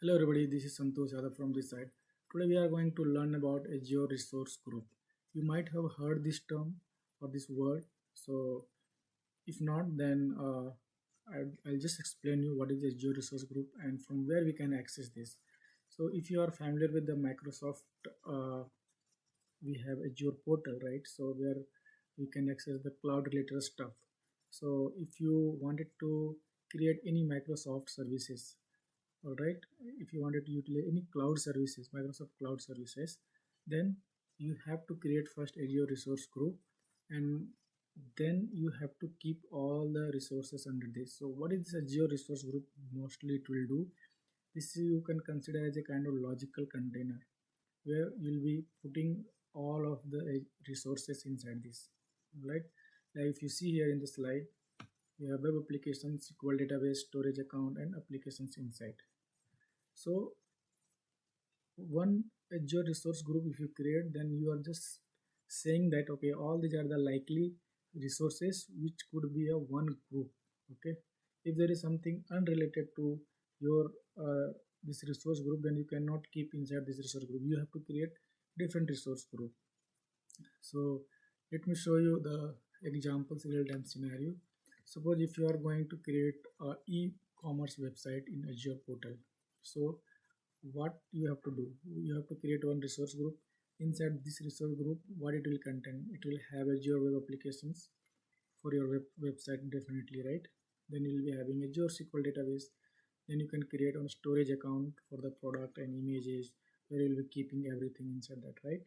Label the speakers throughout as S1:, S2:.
S1: Hello everybody, this is Santosh Yadav from this side. Today we are going to learn about Azure Resource Group. You might have heard this term or this word. So if not, then I'll just explain you what is Azure Resource Group and from where we can access this. So if you are familiar with the Microsoft, we have Azure portal, right? So where we can access the cloud related stuff. So if you wanted to create any Microsoft services, all right, if you wanted to utilize any cloud services, Microsoft cloud services, then you have to create first Azure Resource Group, and then you have to keep all the resources under this. So what is this Azure Resource Group? Mostly it will do this, you can consider as a kind of logical container where you'll be putting all of the resources inside this, right? Like if you see here in the slide, you have web applications, SQL database, storage account, and applications inside. So one Azure Resource Group, if you create, then you are just saying that okay, all these are the likely resources which could be a one group. Okay, if there is something unrelated to your this resource group, then you cannot keep inside this resource group. You have to create different resource group. So let me show you the examples real time scenario. Suppose if you are going to create a e-commerce website in Azure portal. So what you have to do, you have to create one resource group. Inside this resource group, what it will contain, it will have Azure web applications for your website, definitely, right? Then you will be having Azure SQL database. Then you can create one storage account for the product and images where you will be keeping everything inside that, right?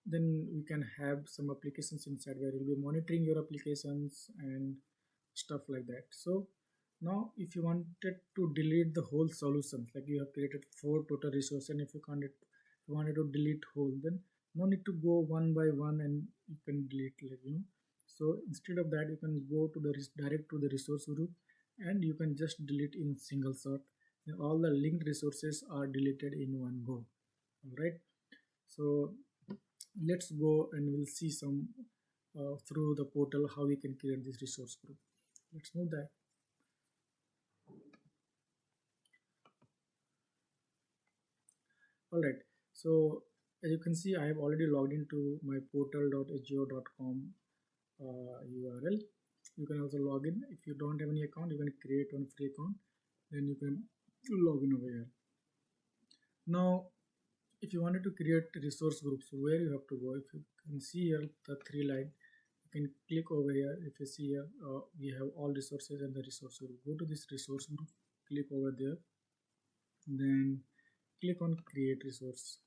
S1: Then we can have some applications inside where you'll be monitoring your applications and stuff like that. So now if you wanted to delete the whole solutions, like you have created four total resources, and if you can't, if you wanted to delete whole, then no need to go one by one and you can delete, like. So instead of that, you can go to the direct to the resource group and you can just delete in single shot. Then all the linked resources are deleted in one go. All right. So let's go and we'll see some through the portal how we can create this resource group. Let's move that. All right, so as you can see, I have already logged into my portal.azure.com url. You can also log in. If you don't have any account, you can create one free account, then you can log in over here. Now if you wanted to create resource groups, where you have to go, if you can see here the three line, you can click over here. If you see here, we have all resources and the resource group. Go to this resource group, click over there, then click on create resource.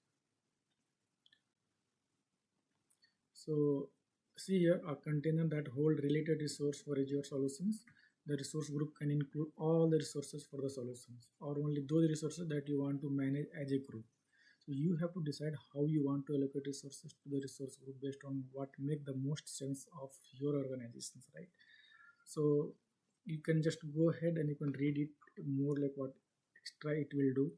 S1: So see here a container that hold related resource for Azure solutions. The resource group can include all the resources for the solutions or only those resources that you want to manage as a group. So you have to decide how you want to allocate resources to the resource group based on what make the most sense of your organizations, right? So you can just go ahead and you can read it more like what extra it will do.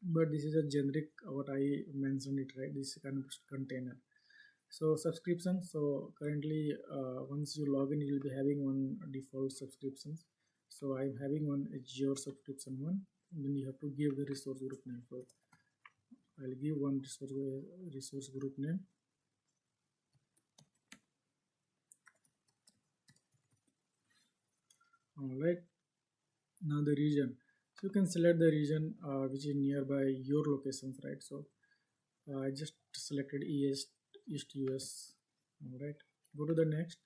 S1: But this is a generic what I mentioned it, right? This kind of container. So subscription. So currently, once you log in, you will be having one default subscriptions. So I'm having one Azure subscription one. And then you have to give the resource group name. So I'll give one resource group name. All right. Now the region. So you can select the region which is nearby your locations, right? So I just selected East US. All right. Go to the next.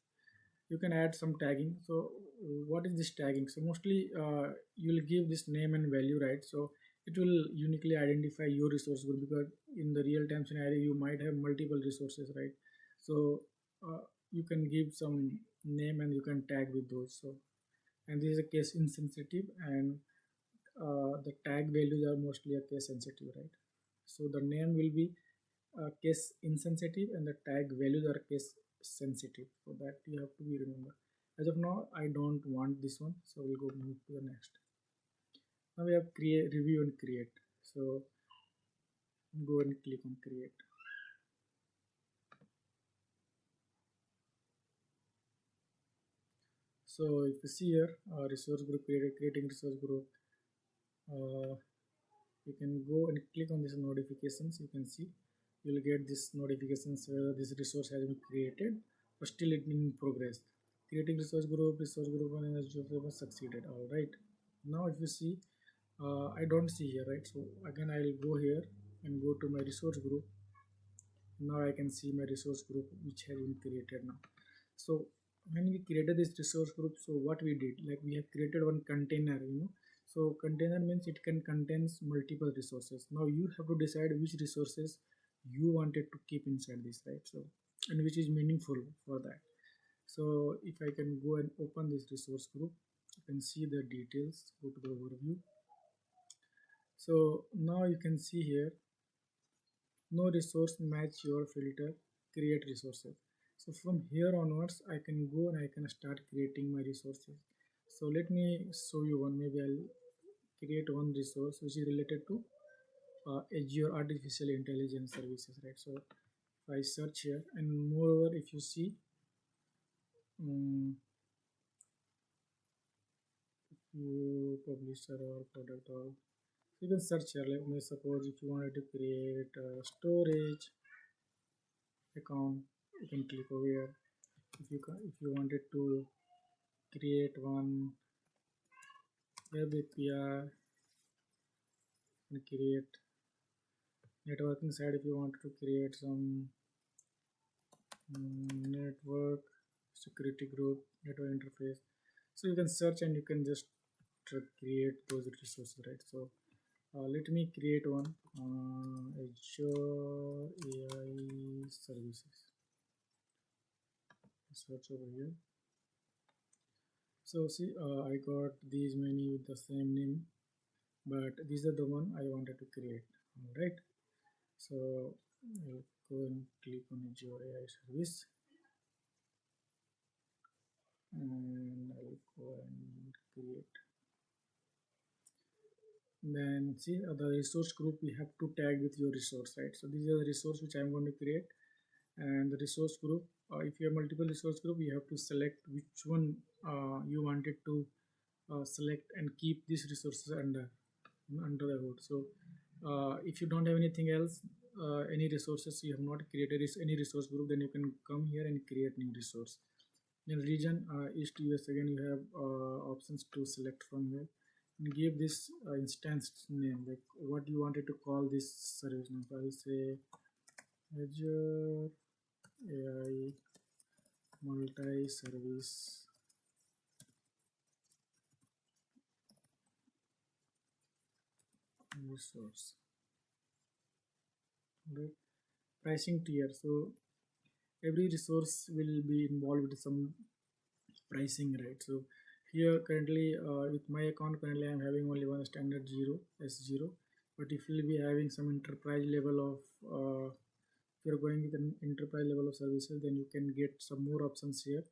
S1: You can add some tagging. So what is this tagging? So mostly you will give this name and value, right? So it will uniquely identify your resource group because in the real time scenario you might have multiple resources, right? So you can give some name and you can tag with those. So and this is a case insensitive, and the tag values are mostly a case sensitive, right? So the name will be case insensitive and the tag values are case sensitive, so that you have to be remember. As of now I don't want this one, so we'll go move to the next. Now we have create, review and create. So go and click on create. So if you see here, resource group created, creating resource group, uh, you can go and click on this notifications. You can see you will get this notifications whether this resource has been created or still it in progress. Creating resource group and Azure succeeded. All right, now if you see, I don't see here, right? So again I'll go here and go to my resource group. Now I can see my resource group which has been created now. So when we created this resource group, so what we did, like we have created one container, so container means it can contains multiple resources. Now you have to decide which resources you wanted to keep inside this, right? So and which is meaningful for that. So if I can go and open this resource group, you can see the details. Go to the overview. So now you can see here, no resource match your filter, create resources. So from here onwards I can go and I can start creating my resources. So let me show you one. Maybe I'll create one resource which is related to Azure artificial intelligence services, right? So if I search here, and moreover if you see, um, you publisher or product, or you can search here. Let me suppose if you wanted to create a storage account, you can click over here. If you wanted to create one web API and create networking side, if you want to create some network security group, network interface, so you can search and you can just create those resources, right? So let me create one, Azure AI services. Search over here. So see, I got these many with the same name, but these are the one I wanted to create. All right, so I'll go and click on Azure AI service, and I'll go and create. Then see, the resource group we have to tag with your resource, right? So these are the resource which I'm going to create, and the resource group, if you have multiple resource group, you have to select which one you wanted to select and keep these resources under the hood. So if you don't have anything else, any resources you have not created is any resource group, then you can come here and create new resource. In region East US, again you have options to select from here and give this instance name, like what you wanted to call this service name. So I will say Azure AI multi-service resource, right? Pricing tier. So every resource will be involved with some pricing, right? So here currently with my account, currently I'm having only one standard zero S0, but if you'll be having some enterprise level of if you're going with an enterprise level of services, then you can get some more options here.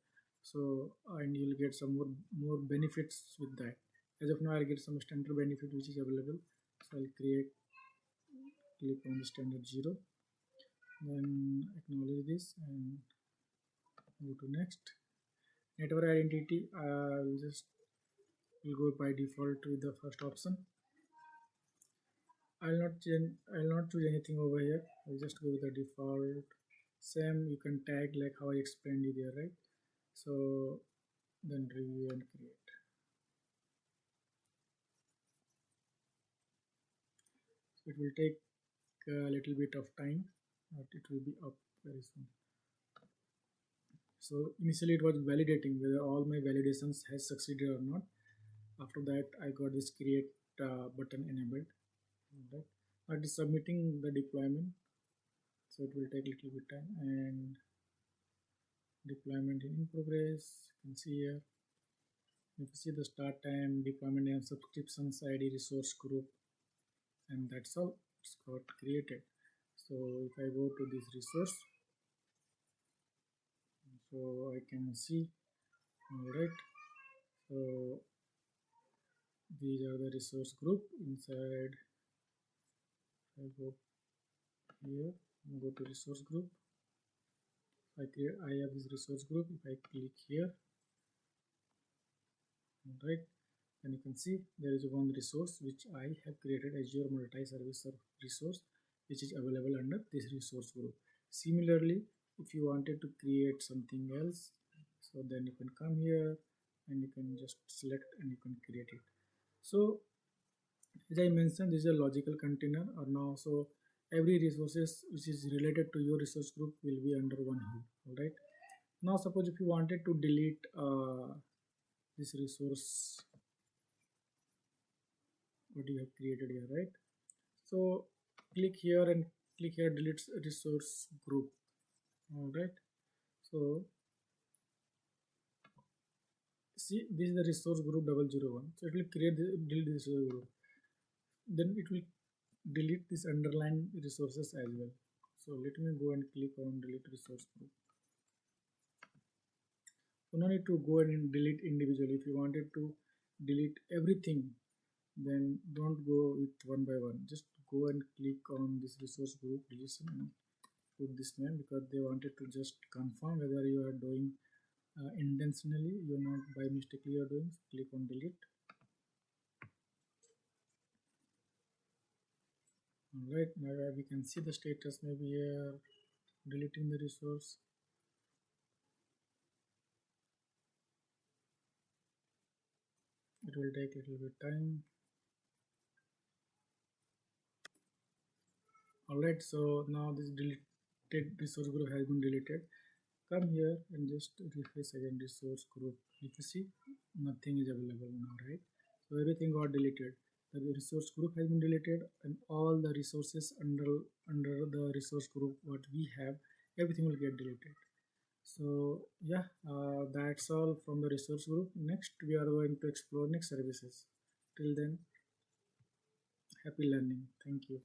S1: So and you'll get some more benefits with that. As of now I'll get some standard benefit which is available. So I'll click on the standard zero, then acknowledge this and go to next. Network identity, I'll just will go by default to the first option. I'll not choose anything over here. I'll just go with the default. Same, you can tag like how I explained you there, right? So then review and create. So it will take a little bit of time, but it will be up very soon. So initially it was validating whether all my validations has succeeded or not. After that I got this create button enabled. Right. Now it is submitting the deployment, so it will take a little bit time, and deployment in progress. You can see here, you can see the start time, deployment and subscriptions ID, resource group, and that's all. It's got created. So if I go to this resource, so I can see, all right, so these are the resource group inside. I go here, go to resource group. I have this resource group. If I click here, right, And you can see there is one resource which I have created, Azure multi-service resource, which is available under this resource group. Similarly, if you wanted to create something else, so then you can come here and you can just select and you can create it. So as I mentioned, this is a logical container or now. So every resources which is related to your resource group will be under one hood. All right. Now suppose if you wanted to delete this resource, what you have created here, right? So click here and click here delete resource group. All right. So see, this is the resource group 001. So it will create the delete this resource group. Then it will delete this underlying resources as well. So let me go and click on delete resource group. So no need to go and delete individually. If you wanted to delete everything, then don't go with one by one. Just go and click on this resource group deletion and put this name, because they wanted to just confirm whether you are doing intentionally, you're not by mistakenly you're doing. So click on delete. All right, now we can see the status. Maybe here deleting the resource. It will take a little bit time. Alright, so now this deleted resource group has been deleted. Come here and just refresh again resource group. If you see, nothing is available now, right? So everything got deleted. The resource group has been deleted, and all the resources under the resource group what we have, everything will get deleted. So yeah, that's all from the resource group. Next, we are going to explore next services. Till then, happy learning. Thank you.